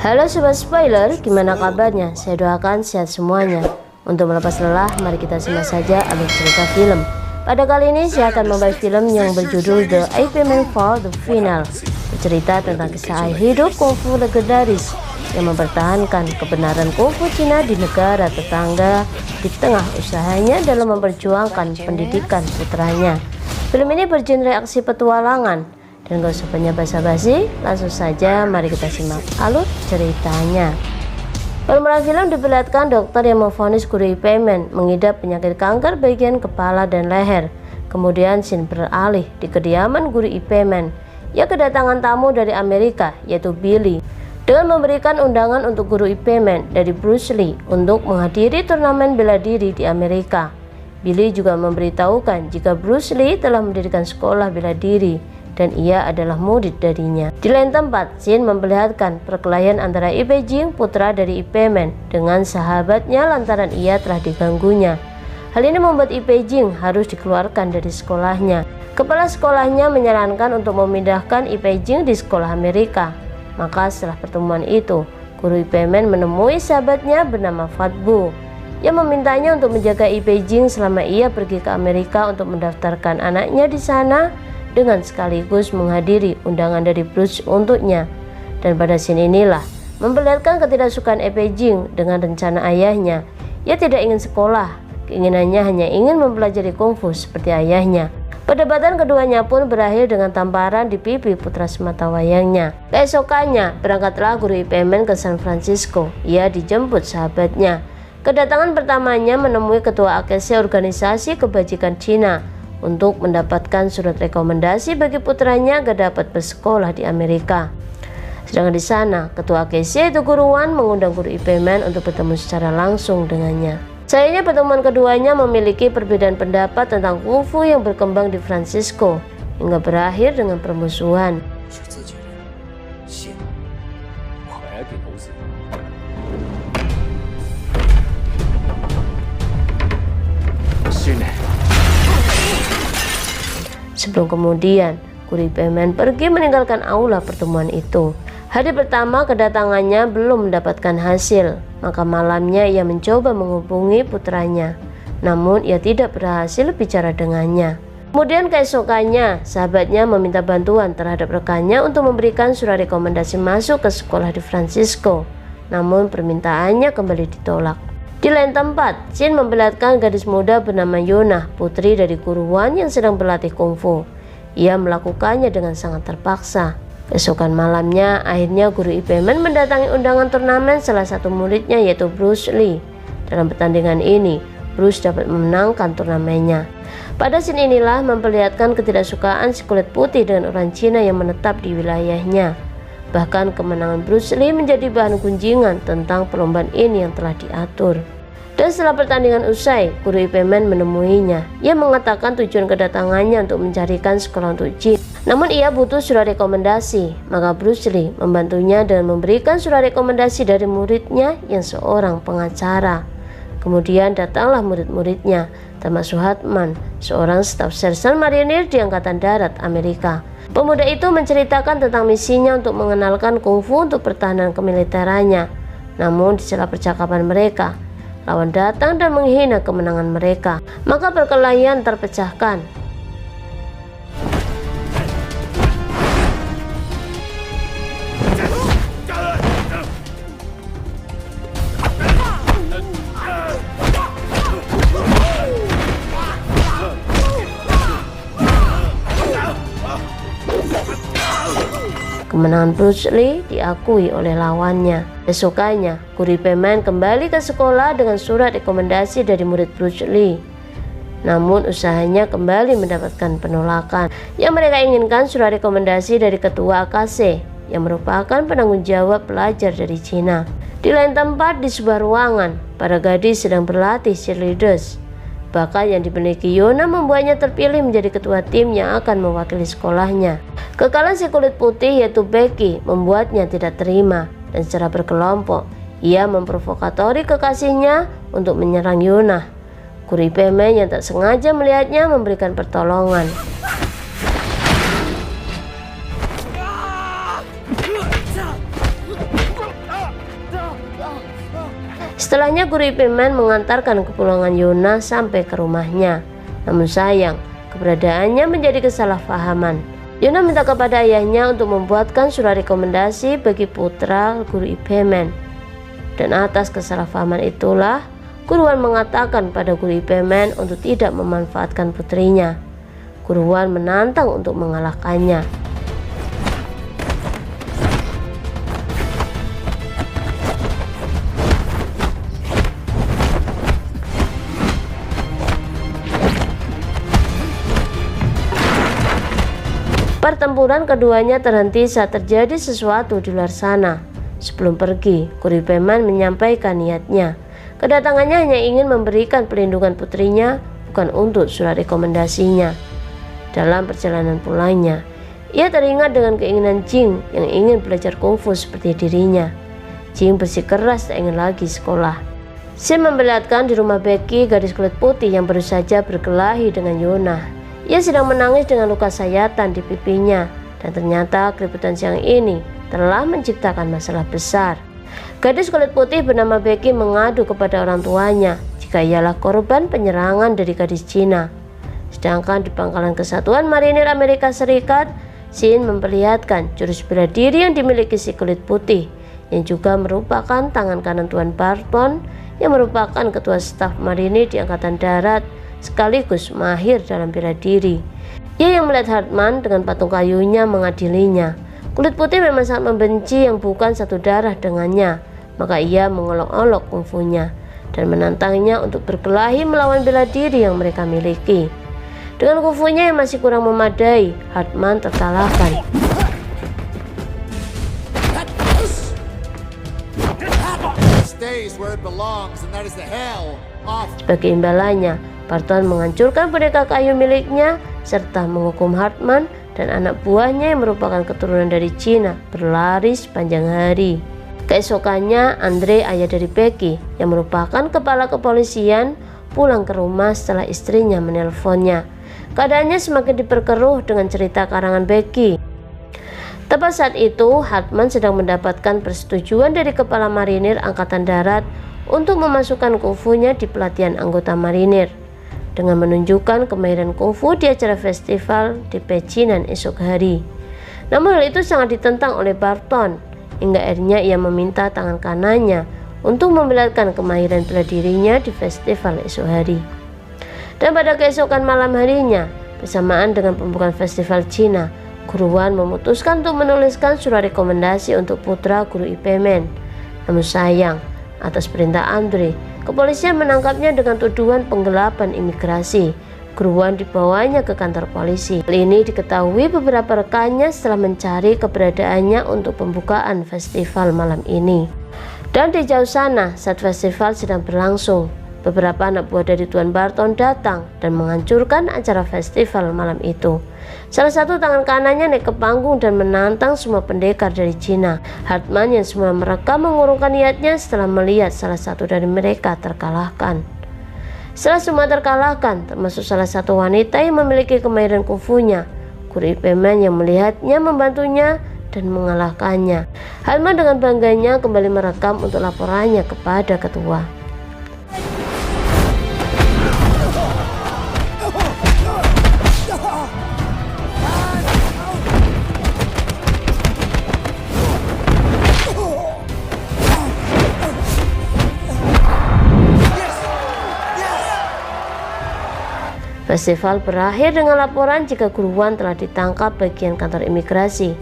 Halo Sobat Spoiler, gimana kabarnya? Saya doakan sehat semuanya. Untuk melepas lelah, mari kita simak saja alur cerita film. Pada kali ini saya akan membahas film yang berjudul The Ip Man for the Final. Bercerita tentang kisah hidup kungfu legendaris yang mempertahankan kebenaran kungfu Cina di negara tetangga di tengah usahanya dalam memperjuangkan pendidikan putranya. Film ini bergenre aksi petualangan, dan gak usah banyak basa-basi, langsung saja mari kita simak alur ceritanya. Permulaan film diperlihatkan dokter yang memvonis guru Ip Man mengidap penyakit kanker bagian kepala dan leher. Kemudian scene beralih di kediaman guru Ip Man yang kedatangan tamu dari Amerika, yaitu Billy, dengan memberikan undangan untuk guru Ip Man dari Bruce Lee untuk menghadiri turnamen bela diri di Amerika. Billy juga memberitahukan jika Bruce Lee telah mendirikan sekolah bela diri dan ia adalah murid darinya. Di lain tempat, scene memperlihatkan perkelahian antara Ip Jing, putra dari Ip Man, dengan sahabatnya lantaran ia telah diganggunya. Hal ini membuat Ip Jing harus dikeluarkan dari sekolahnya. Kepala sekolahnya menyarankan untuk memindahkan Ip Jing di sekolah Amerika. Maka setelah pertemuan itu, guru Ip Man menemui sahabatnya bernama Fat Bu yang memintanya untuk menjaga Ip Jing selama ia pergi ke Amerika untuk mendaftarkan anaknya di sana, dengan sekaligus menghadiri undangan dari Bruce untuknya. Dan pada scene inilah memperlihatkan ketidaksukaan Ip Jing dengan rencana ayahnya. Ia tidak ingin sekolah, keinginannya hanya ingin mempelajari kungfu seperti ayahnya. Perdebatan keduanya pun berakhir dengan tamparan di pipi putra sematawayangnya. Keesokannya berangkatlah guru Ip Man ke San Francisco. Ia dijemput sahabatnya. Kedatangan pertamanya menemui ketua AKC Organisasi Kebajikan Cina untuk mendapatkan surat rekomendasi bagi putranya agar dapat bersekolah di Amerika. Sedangkan di sana, ketua AKC yaitu Guru Wan mengundang guru Ip Man untuk bertemu secara langsung dengannya. Sayangnya pertemuan keduanya memiliki perbedaan pendapat tentang kungfu yang berkembang di Francisco hingga berakhir dengan permusuhan. Sebelum kemudian, guru Ip Man pergi meninggalkan aula pertemuan itu. Hari pertama kedatangannya belum mendapatkan hasil, maka malamnya ia mencoba menghubungi putranya. Namun ia tidak berhasil bicara dengannya. Kemudian keesokannya, sahabatnya meminta bantuan terhadap rekannya untuk memberikan surat rekomendasi masuk ke sekolah di Francisco. Namun permintaannya kembali ditolak. Di lain tempat, scene memperlihatkan gadis muda bernama Yona, putri dari guru Wan yang sedang berlatih kungfu. Ia melakukannya dengan sangat terpaksa. Keesokan malamnya, akhirnya guru Ip Man mendatangi undangan turnamen salah satu muridnya yaitu Bruce Lee. Dalam pertandingan ini, Bruce dapat memenangkan turnamennya. Pada scene inilah memperlihatkan ketidaksukaan si kulit putih dengan orang Cina yang menetap di wilayahnya. Bahkan kemenangan Bruce Lee menjadi bahan gunjingan tentang perlombaan ini yang telah diatur. Dan setelah pertandingan usai, guru Ip Man menemuinya. Ia mengatakan tujuan kedatangannya untuk mencarikan sekolah untuk Jin. Namun ia butuh surat rekomendasi. Maka Bruce Lee membantunya dengan memberikan surat rekomendasi dari muridnya yang seorang pengacara. Kemudian datanglah murid-muridnya, termasuk Hartman, seorang staf sersan marinir di Angkatan Darat Amerika. Pemuda itu menceritakan tentang misinya untuk mengenalkan kungfu untuk pertahanan kemiliterannya. Namun di sela percakapan mereka, lawan datang dan menghina kemenangan mereka. Maka perkelahian terpecahkan. Kemenangan Bruce Lee diakui oleh lawannya. Besokannya, guru Ip Man kembali ke sekolah dengan surat rekomendasi dari murid Bruce Lee. Namun usahanya kembali mendapatkan penolakan. Yang mereka inginkan surat rekomendasi dari ketua AKC yang merupakan penanggung jawab pelajar dari Cina. Di lain tempat, di sebuah ruangan, para gadis sedang berlatih cheerleaders. Bahkan yang dimiliki Yona membuatnya terpilih menjadi ketua tim yang akan mewakili sekolahnya. Kekalahan si kulit putih yaitu Becky membuatnya tidak terima, dan secara berkelompok ia memprovokatori kekasihnya untuk menyerang Yona. Guru Ip Man yang tak sengaja melihatnya memberikan pertolongan. Setelahnya guru IPman mengantarkan kepulangan Yona sampai ke rumahnya. Namun sayang, keberadaannya menjadi kesalahpahaman. Yona minta kepada ayahnya untuk membuatkan surat rekomendasi bagi putra guru IPman. Dan atas kesalahpahaman itulah, Guru Wan mengatakan pada guru IPman untuk tidak memanfaatkan putrinya. Guru Wan menantang untuk mengalahkannya. Pertempuran keduanya terhenti saat terjadi sesuatu di luar sana. Sebelum pergi, guru IPman menyampaikan niatnya. Kedatangannya hanya ingin memberikan perlindungan putrinya, bukan untuk surat rekomendasinya. Dalam perjalanan pulangnya, ia teringat dengan keinginan Jing yang ingin belajar kungfu seperti dirinya. Jing bersikeras tak ingin lagi sekolah. Shin memperlihatkan di rumah Becky gadis kulit putih yang baru saja berkelahi dengan Yona. Ia sedang menangis dengan luka sayatan di pipinya, dan ternyata keributan siang ini telah menciptakan masalah besar. Gadis kulit putih bernama Becky mengadu kepada orang tuanya jika ialah korban penyerangan dari gadis Cina. Sedangkan di pangkalan Kesatuan Marinir Amerika Serikat, Shin memperlihatkan jurus bela diri yang dimiliki si kulit putih, yang juga merupakan tangan kanan Tuan Barton yang merupakan ketua staf marinir di Angkatan Darat sekaligus mahir dalam bela diri. Ia yang melihat Hartman dengan patung kayunya mengadilinya. Kulit putih memang sangat membenci yang bukan satu darah dengannya, maka ia mengolok-olok kungfunya dan menantangnya untuk berkelahi melawan bela diri yang mereka miliki. Dengan kungfunya yang masih kurang memadai, Hartman terkalahkan. Sebagai imbalannya, Barton menghancurkan boneka kayu miliknya serta menghukum Hartman dan anak buahnya yang merupakan keturunan dari Cina berlari sepanjang hari. Keesokannya, Andre, ayah dari Becky yang merupakan kepala kepolisian, pulang ke rumah setelah istrinya menelponnya. Keadaannya semakin diperkeruh dengan cerita karangan Becky. Tepat saat itu, Hartman sedang mendapatkan persetujuan dari kepala marinir Angkatan Darat untuk memasukkan kungfunya di pelatihan anggota marinir, dengan menunjukkan kemahiran kungfu di acara festival di Pecinan esok hari. Namun hal itu sangat ditentang oleh Barton, hingga akhirnya ia meminta tangan kanannya untuk memperlihatkan kemahiran bela dirinya di festival esok hari. Dan pada keesokan malam harinya, bersamaan dengan pembukaan festival Cina, Guru Wan memutuskan untuk menuliskan surat rekomendasi untuk putra guru IPman. Namun sayang, atas perintah Andre, kepolisian menangkapnya dengan tuduhan penggelapan imigrasi. Guru Wan dibawanya ke kantor polisi. Hal ini diketahui beberapa rekannya setelah mencari keberadaannya untuk pembukaan festival malam ini. Dan di jauh sana, saat festival sedang berlangsung, beberapa anak buah dari Tuan Barton datang dan menghancurkan acara festival malam itu. Salah satu tangan kanannya naik ke panggung dan menantang semua pendekar dari Cina. Hartman yang semula merekam mengurungkan niatnya setelah melihat salah satu dari mereka terkalahkan. Setelah semua terkalahkan, termasuk salah satu wanita yang memiliki kemahiran kungfunya, guru IPman yang melihatnya membantunya dan mengalahkannya. Hartman dengan bangganya kembali merekam untuk laporannya kepada ketua. Festival berakhir dengan laporan jika Guru Wan telah ditangkap bagian kantor imigrasi.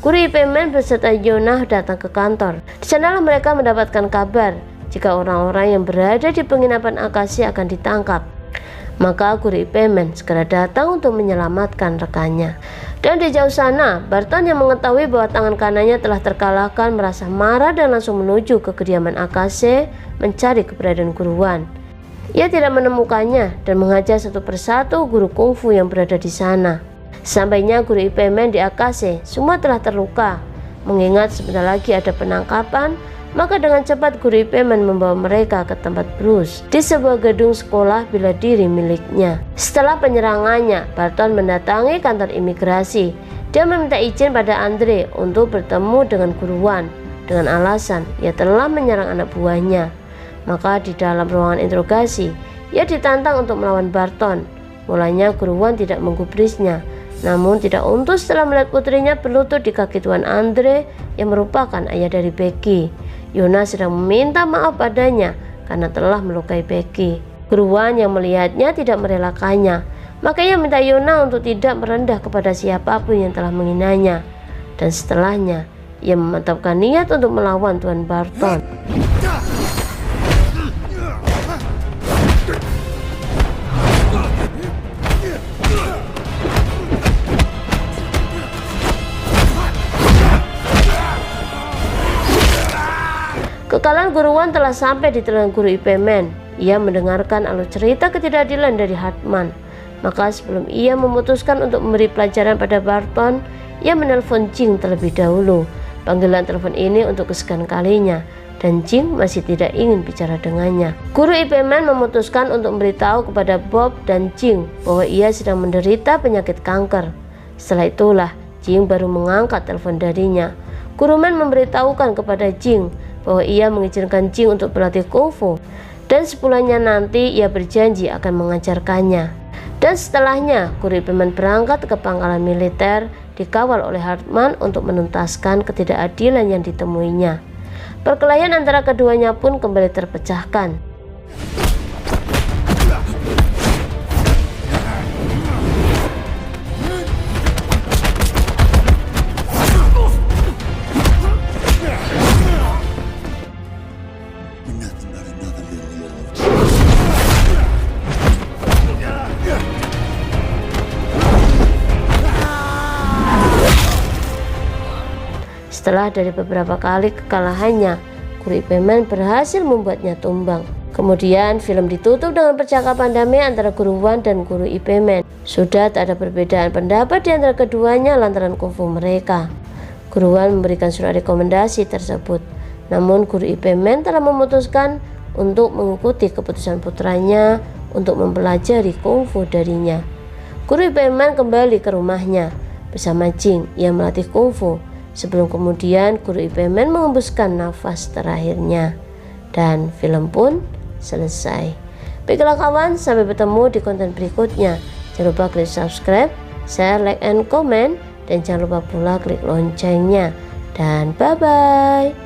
Guru IPman beserta Yona datang ke kantor. Di sanalah mereka mendapatkan kabar jika orang-orang yang berada di penginapan Akasi akan ditangkap. Maka Guru IPman segera datang untuk menyelamatkan rekannya. Dan di jauh sana, Barton yang mengetahui bahwa tangan kanannya telah terkalahkan merasa marah dan langsung menuju ke kediaman Akase mencari keberadaan Guru Wan. Ia tidak menemukannya dan menghajar satu persatu guru kungfu yang berada di sana. Sampainya guru IPman di Akase, semua telah terluka. Mengingat sebentar lagi ada penangkapan, maka dengan cepat guru IPman membawa mereka ke tempat Bruce di sebuah gedung sekolah bela diri miliknya. Setelah penyerangannya, Barton mendatangi kantor imigrasi. Dia meminta izin pada Andre untuk bertemu dengan Guru Wan dengan alasan ia telah menyerang anak buahnya. Maka di dalam ruangan interogasi, ia ditantang untuk melawan Barton. Mulanya Guru Wan tidak menggubrisnya, namun tidak untung setelah melihat putrinya berlutut di kaki Tuan Andre yang merupakan ayah dari Becky. Yona sedang meminta maaf padanya karena telah melukai Becky. Guru Wan yang melihatnya tidak merelakannya, makanya minta Yona untuk tidak merendah kepada siapapun yang telah menghinanya. Dan setelahnya, ia memantapkan niat untuk melawan Tuan Barton. Kekalahan Guru Wan telah sampai di telinga Guru Ipman. Ia mendengarkan alur cerita ketidakadilan dari Hartman. Maka sebelum ia memutuskan untuk memberi pelajaran pada Barton, ia menelpon Jing terlebih dahulu. Panggilan telepon ini untuk kesekian kalinya, dan Jing masih tidak ingin bicara dengannya. Guru Ipman memutuskan untuk memberitahu kepada Bob dan Jing bahwa ia sedang menderita penyakit kanker. Setelah itulah Jing baru mengangkat telepon darinya. Guru Man memberitahukan kepada Jing bahwa ia mengizinkan Jing untuk berlatih kungfu, dan sebulannya nanti ia berjanji akan mengajarkannya. Dan setelahnya Guru Ipman berangkat ke pangkalan militer dikawal oleh Hartman untuk menuntaskan ketidakadilan yang ditemuinya. Perkelahian antara keduanya pun kembali terpecahkan. Setelah dari beberapa kali kekalahannya, Guru Ipman berhasil membuatnya tumbang. Kemudian film ditutup dengan percakapan damai antara Guru Wan dan Guru Ipman. Sudah tak ada perbedaan pendapat di antara keduanya lantaran kungfu mereka. Guru Wan memberikan surat rekomendasi tersebut, namun Guru Ipman telah memutuskan untuk mengikuti keputusan putranya untuk mempelajari kungfu darinya. Guru Ipman kembali ke rumahnya bersama Jing yang melatih kungfu. Sebelum kemudian Guru Ipman mengembuskan nafas terakhirnya, dan film pun selesai. Baiklah kawan, sampai bertemu di konten berikutnya. Jangan lupa klik subscribe, share, like, and comment, dan jangan lupa pula klik loncengnya. Dan bye-bye.